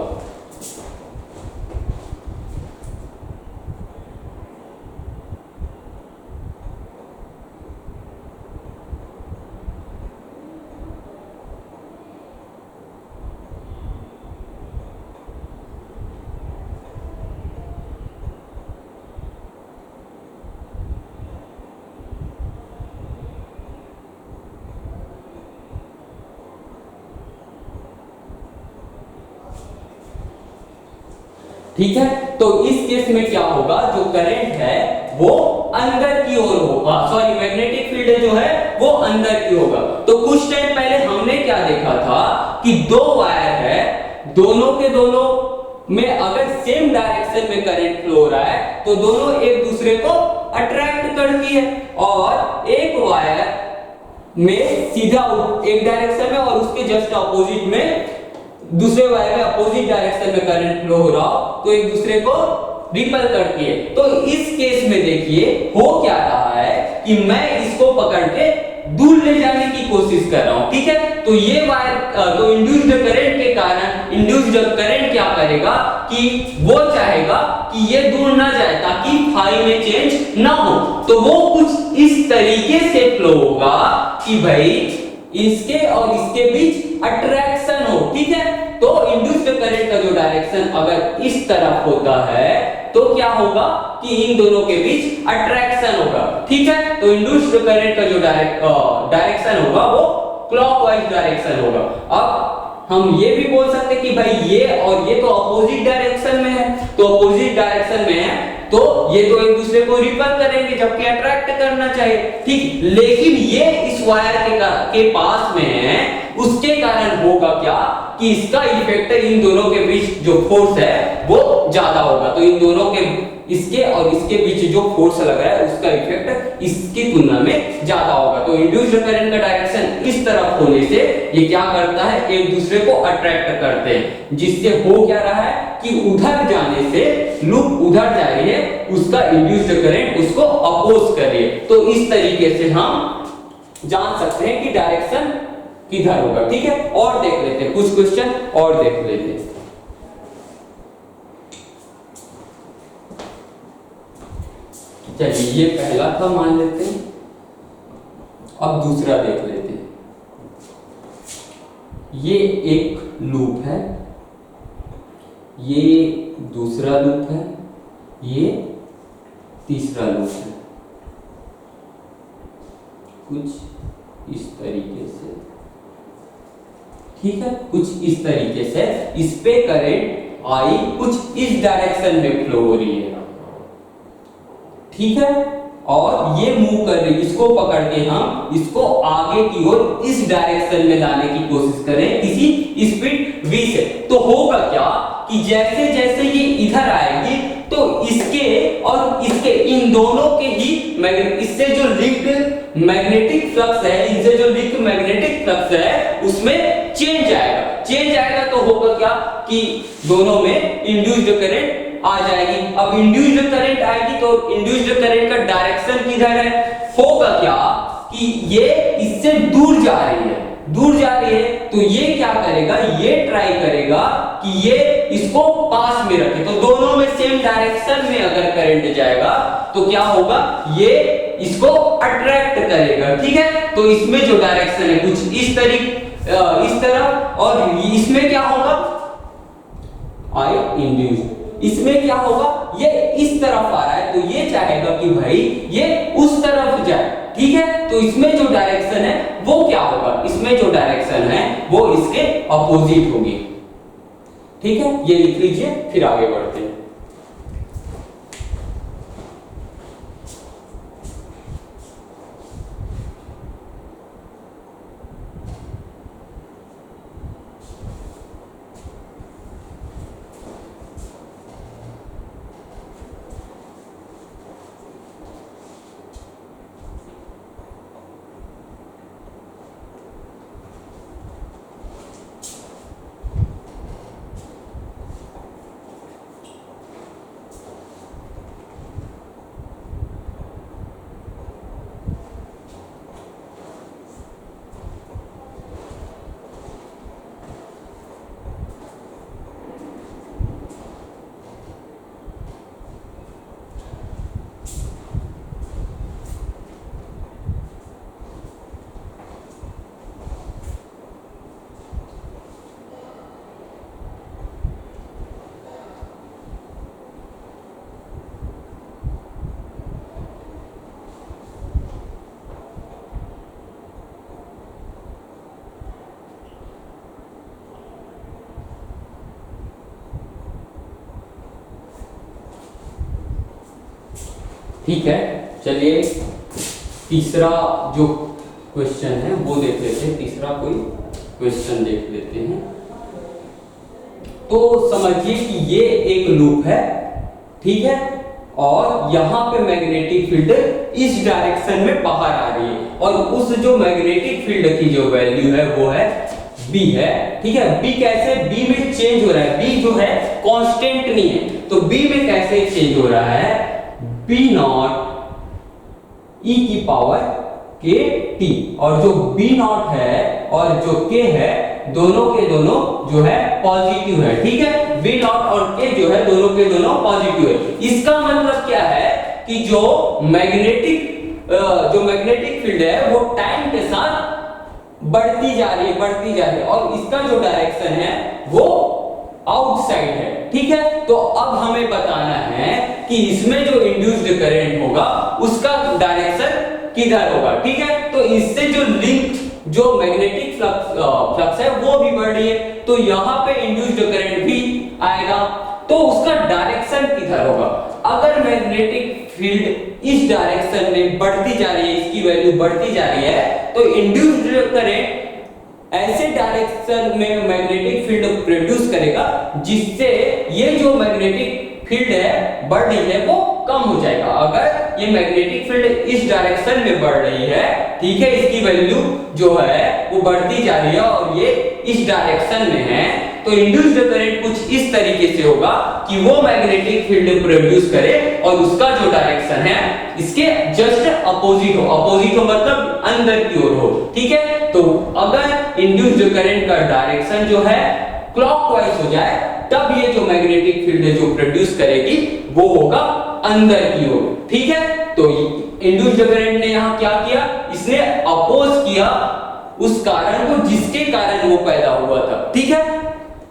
ठीक है, तो इस केस में क्या होगा, जो करंट है वो अंदर की ओर होगा, मैग्नेटिक फील्ड जो है वो अंदर की होगा। तो कुछ टाइम पहले हमने क्या देखा था कि दो वायर है, दोनों के दोनों में अगर सेम डायरेक्शन में करंट फ्लो हो रहा है तो दोनों एक दूसरे को अट्रैक्ट करती है, और एक वायर में सीधा एक डायरेक्शन में और उसके जस्ट अपोजिट में दूसरे वायर में अपोजिट डायरेक्शन में करंट फ्लो हो रहा हो तो एक दूसरे को रिपेल करती है। तो इस केस में देखिए हो क्या रहा है कि मैं इसको पकड़ के दूर ले जाने की कोशिश कर रहा हूं, ठीक है। तो ये वायर तो इंड्यूस्ड करंट के कारण इंड्यूस्ड करंट क्या करेगा कि वो चाहेगा कि ये दूर ना जाए ताकि फाई में चेंज ना हो, तो वो कुछ इस तरीके से फ्लो होगा कि भाई इसके और इसके बीच अट्रैक्शन हो, ठीक है। तो इंड्यूस्ड करंट का जो डायरेक्शन अगर इस तरफ होता है तो क्या होगा कि इन दोनों के बीच अट्रैक्शन होगा, ठीक है। तो इंड्यूस्ड करंट का जो डायरेक्शन होगा वो क्लॉकवाइज डायरेक्शन होगा। अब हम ये भी बोल सकते हैं कि भाई ये और ये तो अपोजिट डायरेक्शन में है, तो अपोजिट डायरेक्शन में है तो ये तो एक दूसरे को रिपेल करेंगे जबकि अट्रैक्ट करना चाहिए, ठीक। लेकिन ये इस वायर के पास में है, उसके कारण होगा क्या कि इसका इफेक्ट इन दोनों के बीच जो फोर्स है वो ज्यादा होगा। तो इन दोनों के, इसके और इसके बीच जो फोर्स लग रहा है उसका इफेक्ट इसकी तुलना में ज्यादा होगा। तो इंड्यूस्ड करंट का डायरेक्शन इस तरफ होने से ये क्या करता है, एक दूसरे को अट्रैक्ट करते हैं, जिससे हो क्या रहा है कि उधर जाने से लूप उधर जा रही है, उसका इंड्यूस्ड करंट उसको अपोज कर रही है। तो इस तरीके से हम जान सकते हैं कि डायरेक्शन किधर होगा, ठीक है। और देख लेते हैं कुछ क्वेश्चन और देख लेते हैं। चलिए ये पहला था मान लेते हैं, अब दूसरा देख लेते हैं। ये एक लूप है, ये दूसरा लूप है, ये तीसरा लूप है, कुछ इस तरीके से, ठीक है, कुछ इस तरीके से। इस पे करंट आई कुछ इस डायरेक्शन में फ्लो हो रही है, ठीक है, और ये मूव कर रही है, इसको पकड़ के हम इसको आगे की ओर इस डायरेक्शन में लाने की कोशिश करें किसी स्पीड v से। तो होगा क्या कि जैसे जैसे ये इधर आएगी तो इसके और इसके, इन दोनों के ही इससे जो लिंक्ड मैग्नेटिक फ्लक्स है, इनसे जो लिंक्ड मैग्नेटिक फ्लक्स है उसमें चेंज आएगा। चेंज आएगा तो होगा क्या कि दोनों में इंड्यूस्ड करंट आ जाएगी। अब इंड्यूस्ड करंट आएगी तो इंड्यूस्ड करंट का डायरेक्शन किधर है, होगा क्या कि ये इससे दूर जा रही है, दूर जा रही है, तो ये क्या करेगा, ये ट्राई करेगा कि ये इसको पास में रखे। तो दोनों में सेम डायरेक्शन में अगर करंट जाएगा तो क्या होगा, ये इसको अट्रैक्ट करेगा, ठीक है। तो इसमें जो डायरेक्शन है कुछ इस इस तरफ, और इसमें क्या होगा, आई इंड्यूस्ड, इसमें क्या होगा, ये इस तरफ आ रहा है तो ये चाहेगा कि भाई ये उस तरफ जाए, ठीक है। तो इसमें जो डायरेक्शन है वो क्या होगा, इसमें जो डायरेक्शन है वो इसके अपोजिट होगी, ठीक है। ये लिख लीजिए, फिर आगे बढ़ते हैं। ठीक है, चलिए तीसरा जो क्वेश्चन है वो देख लेते हैं। तीसरा कोई क्वेश्चन देख लेते हैं। तो समझिए कि ये एक लूप है, ठीक है, और यहाँ पे मैग्नेटिक फील्ड इस डायरेक्शन में बाहर आ रही है, और उस जो मैग्नेटिक फील्ड की जो वैल्यू है वो है B है, ठीक है। B कैसे, B में चेंज हो रहा है, B जो है कांस्टेंट नहीं है, तो B में कैसे चेंज हो रहा है, B नॉट e की पावर k t, और जो B नॉट है और जो k है दोनों के दोनों जो है पॉजिटिव है, ठीक है। B नॉट और k जो है दोनों के दोनों पॉजिटिव है। इसका मतलब क्या है कि जो मैग्नेटिक फील्ड है वो टाइम के साथ बढ़ती जा रही है, और इसका जो डायरेक्शन है वो आउटसाइड है, ठीक है। तो अब हमें बताना है कि इसमें जो इंड्यूस्ड करंट होगा उसका डायरेक्शन किधर होगा, ठीक है। तो इससे जो लिंक जो मैग्नेटिक फ्लक्स है वो भी बढ़ रही है, तो यहाँ पे इंड्यूस्ड करंट भी आएगा, तो उसका डायरेक्शन किधर होगा। अगर मैग्नेटिक फील्ड इस डायरेक्शन में बढ़ती जा रही है, इसकी वैल्यू बढ़ती जा रही है, तो इंड्यूस्ड करंट ऐसे डायरेक्शन में मैग्नेटिक फील्ड प्रोड्यूस करेगा जिससे ये जो मैग्नेटिक फील्ड है बढ़ रही है वो कम हो जाएगा। अगर ये मैग्नेटिक फील्ड इस डायरेक्शन में बढ़ रही है, ठीक है, इसकी वैल्यू जो है वो बढ़ती जा रही है और ये इस डायरेक्शन में है, तो इंड्यूस्ड करंट कुछ इस तरीके से होगा कि वो मैग्नेटिक फील्ड प्रोड्यूस करे और उसका जो डायरेक्शन है इसके जस्ट अपोजिट हो। अपोजिट हो मतलब अंदर की ओर हो, ठीक है। तो अगर इंड्यूस्ड करंट का डायरेक्शन जो है क्लॉकवाइज हो जाए, तब ये जो मैग्नेटिक फील्ड जो प्रोड्यूस करेगी वो होगा अंदर की ओर, ठीक है। तो इंड्यूस्ड करंट ने यहां क्या किया, इसने अपोज किया उस कारण को जिसके कारण वो पैदा हुआ था, ठीक है।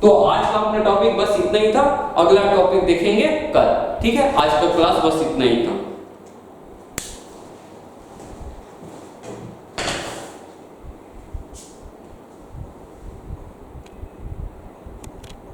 तो आज का अपना टॉपिक बस इतना ही था, अगला टॉपिक देखेंगे कल, ठीक है। आज का क्लास बस इतना ही था।